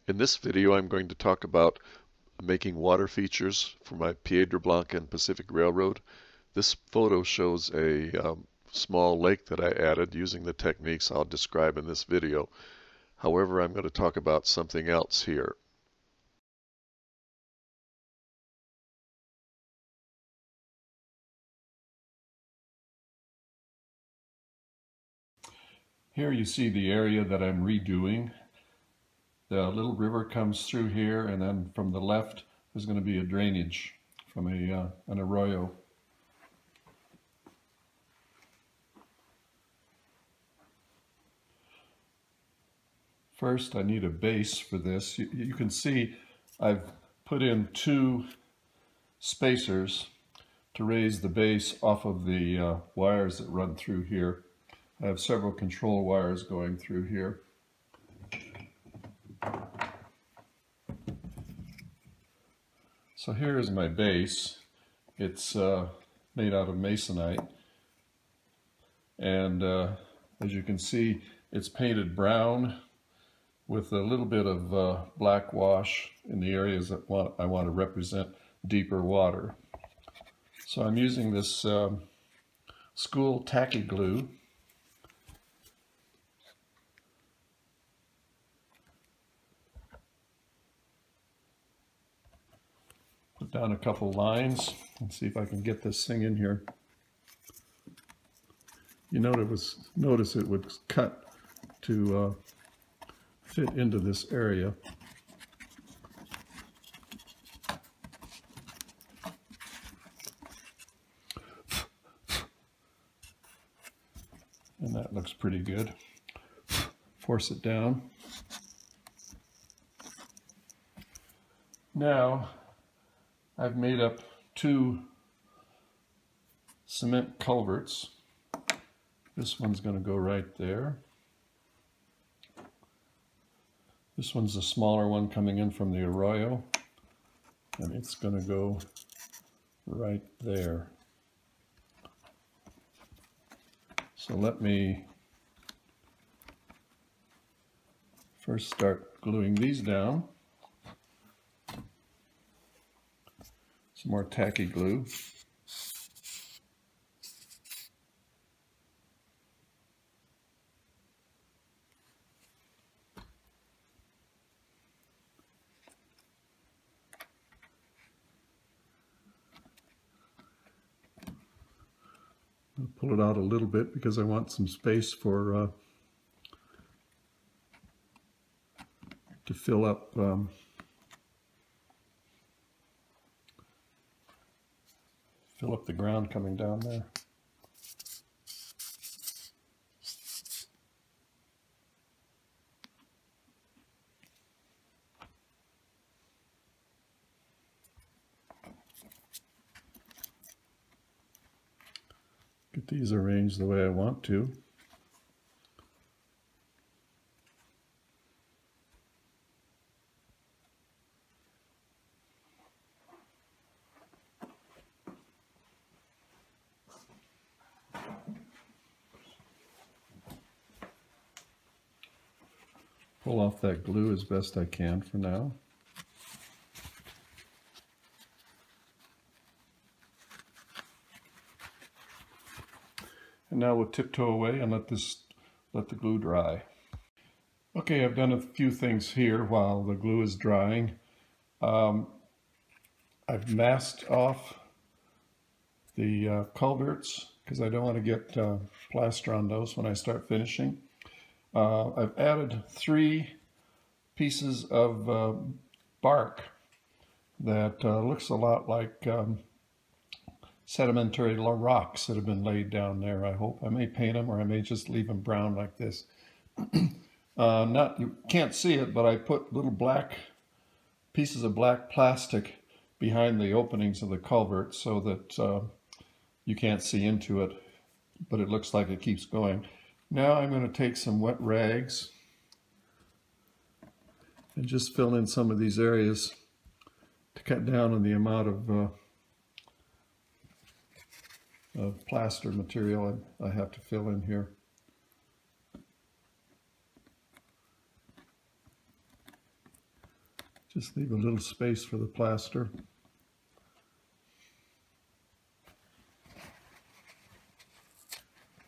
In this video, I'm going to talk about making water features for my Piedra, Blanca, and Pacific Railroad. This photo shows a small lake that I added using the techniques I'll describe in this video. However, I'm going to talk about something else here. Here you see the area that I'm redoing. The little river comes through here, and then from the left there's going to be a drainage from an arroyo. First, I need a base for this. You can see I've put in 2 spacers to raise the base off of the wires that run through here. I have several control wires going through here. So here is my base. It's made out of masonite, and as you can see, it's painted brown with a little bit of black wash in the areas that I want to represent deeper water. So I'm using this school tacky glue. Put down a couple lines and see if I can get this thing in here. You notice it would cut to fit into this area. And that looks pretty good. Force it down. Now I've made up 2 cement culverts. This one's going to go right there. This one's the smaller one coming in from the arroyo, and it's going to go right there. So let me first start gluing these down. Some more tacky glue. I'll pull it out a little bit because I want some space for to fill up the ground coming down there. Get these arranged the way I want to. Pull off that glue as best I can for now. And now we'll tiptoe away and let the glue dry. Okay, I've done a few things here while the glue is drying. I've masked off the culverts because I don't want to get plaster on those when I start finishing. I've added 3 pieces of bark that looks a lot like sedimentary rocks that have been laid down there, I hope. I may paint them, or I may just leave them brown like this. You can't see it, but I put little black pieces of black plastic behind the openings of the culvert so that you can't see into it, but it looks like it keeps going. Now I'm going to take some wet rags and just fill in some of these areas to cut down on the amount of plaster material I have to fill in here. Just leave a little space for the plaster.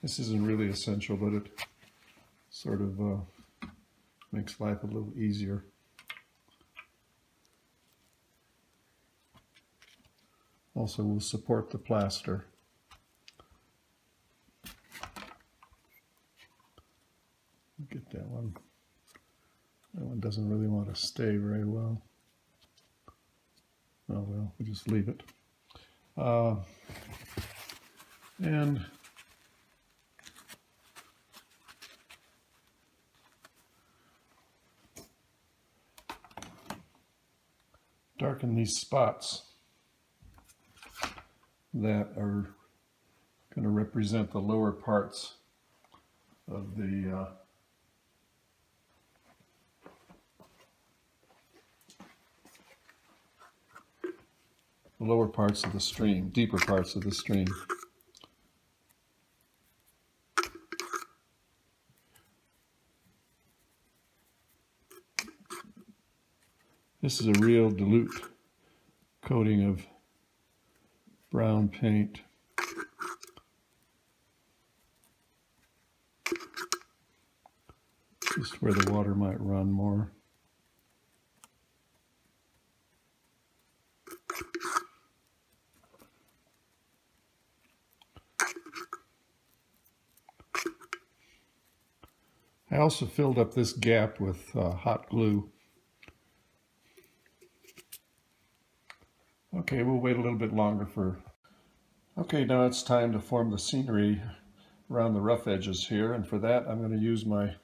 This isn't really essential, but it sort of makes life a little easier. Also will support the plaster. Get that one. That one doesn't really want to stay very well. Oh well, we'll just leave it. And darken these spots that are going to represent the lower parts of the lower parts of the stream, deeper parts of the stream. This is a real dilute coating of brown paint. Just where the water might run more. I also filled up this gap with hot glue. Okay, we'll wait a little bit longer for... Okay, now it's time to form the scenery around the rough edges here, and for that I'm going to use my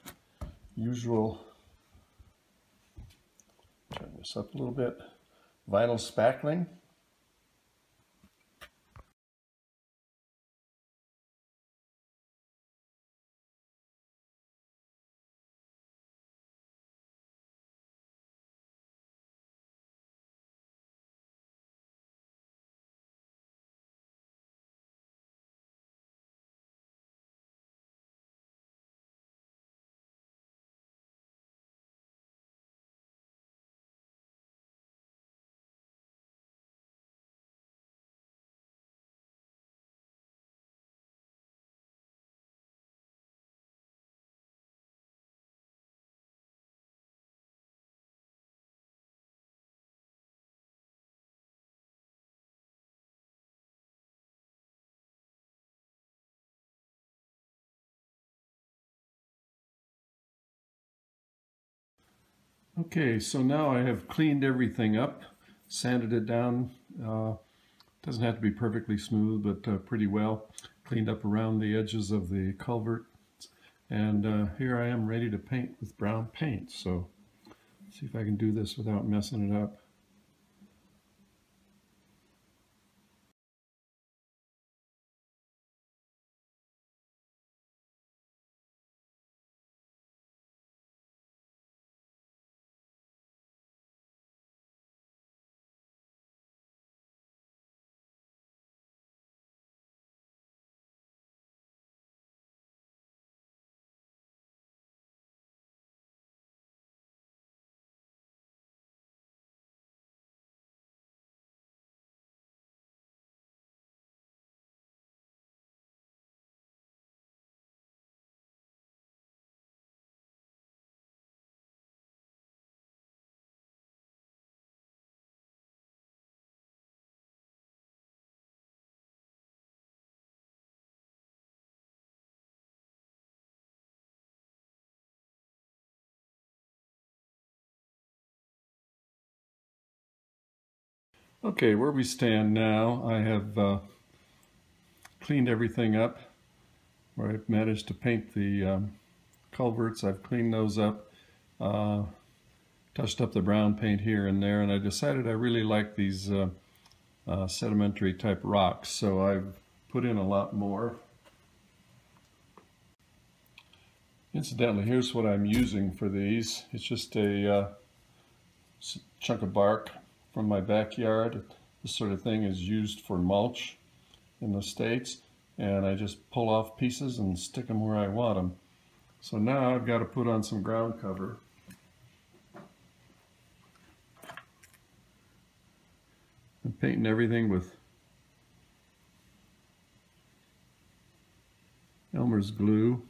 usual, turn this up a little bit, vinyl spackling. Okay, so now I have cleaned everything up, sanded it down. Doesn't have to be perfectly smooth, but pretty well. Cleaned up around the edges of the culvert. And here I am ready to paint with brown paint. So let's see if I can do this without messing it up. Okay, where we stand now, I have cleaned everything up. Where I've managed to paint the culverts, I've cleaned those up, touched up the brown paint here and there, and I decided I really like these sedimentary type rocks, so I've put in a lot more. Incidentally, here's what I'm using for these. It's just a chunk of bark from my backyard. This sort of thing is used for mulch in the States, and I just pull off pieces and stick them where I want them. So now I've got to put on some ground cover. I'm painting everything with Elmer's glue.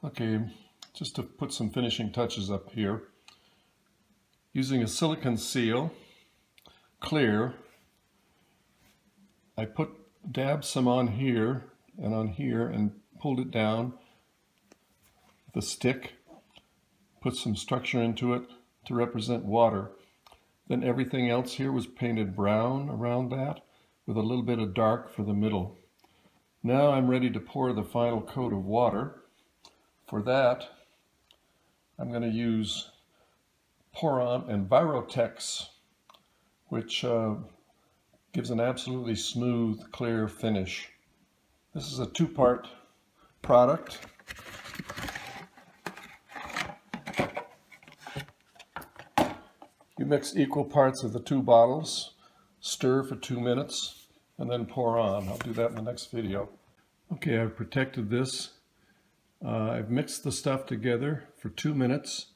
Okay, just to put some finishing touches up here, using a silicone seal, clear, I dabbed some on here and pulled it down with a stick, put some structure into it to represent water. Then everything else here was painted brown around that with a little bit of dark for the middle. Now I'm ready to pour the final coat of water. For that, I'm going to use Pour-On and Virotex, which gives an absolutely smooth, clear finish. This is a two-part product. You mix equal parts of the two bottles, stir for 2 minutes, and then pour on. I'll do that in the next video. Okay, I've protected this. I've mixed the stuff together for 2 minutes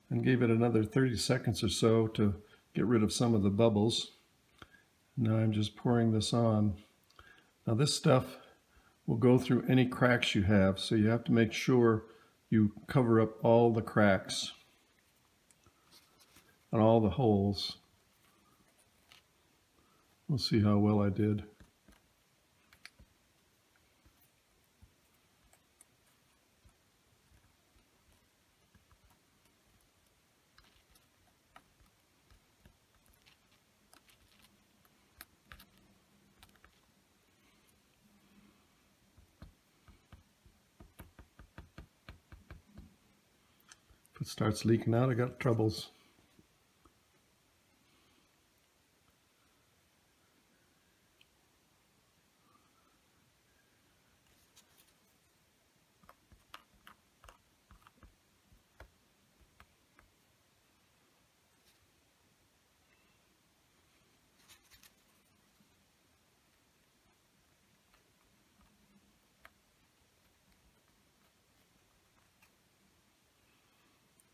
and gave it another 30 seconds or so to get rid of some of the bubbles. Now I'm just pouring this on. Now this stuff will go through any cracks you have, so you have to make sure you cover up all the cracks and all the holes. We'll see how well I did. If it starts leaking out, I got troubles.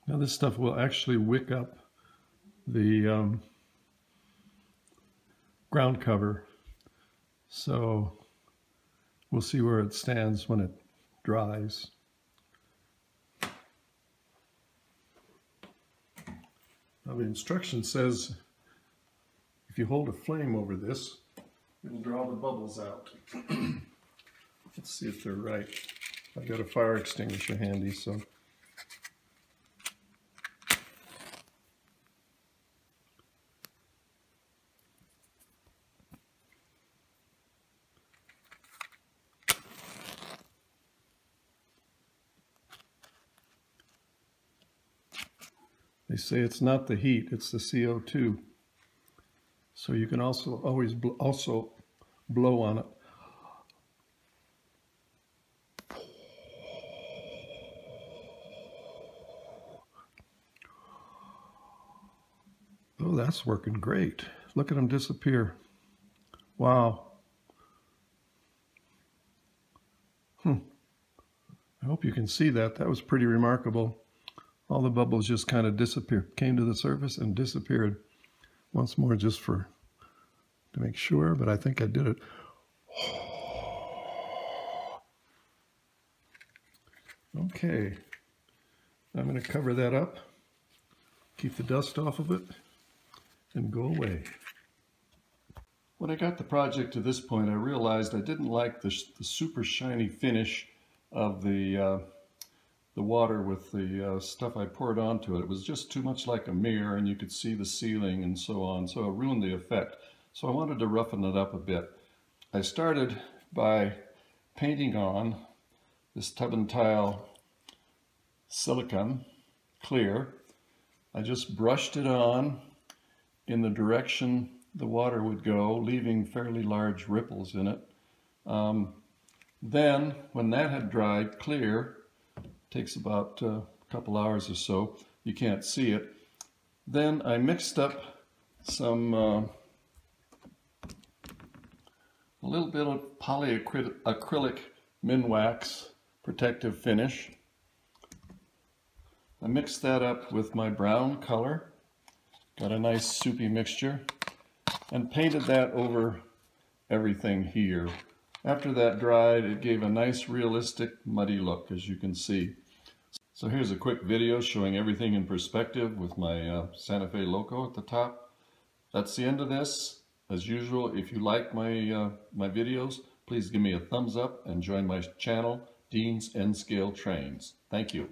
Now this stuff will actually wick up the ground cover, so we'll see where it stands when it dries. Now the instruction says if you hold a flame over this, it'll draw the bubbles out. Let's see if they're right. I've got a fire extinguisher handy, so. They say it's not the heat, it's the CO2. So you can also always blow on it. Oh, that's working great. Look at them disappear. Wow. I hope you can see that. That was pretty remarkable. All the bubbles just kind of disappeared, came to the surface and disappeared. Once more just to make sure, but I think I did it. Okay, I'm going to cover that up, keep the dust off of it, and go away. When I got the project to this point, I realized I didn't like the super shiny finish of the water with the stuff I poured onto it. It was just too much like a mirror, and you could see the ceiling and so on, so it ruined the effect. So I wanted to roughen it up a bit. I started by painting on this tub and tile silicone clear. I just brushed it on in the direction the water would go, leaving fairly large ripples in it. Then, when that had dried clear, takes about a couple hours or so, you can't see it. Then I mixed up some, a little bit of polyacrylic Minwax protective finish. I mixed that up with my brown color, got a nice soupy mixture, and painted that over everything here. After that dried, it gave a nice realistic muddy look, as you can see. So here's a quick video showing everything in perspective with my Santa Fe logo at the top. That's the end of this. As usual, if you like my videos, please give me a thumbs up and join my channel, Dean's N-Scale Trains. Thank you.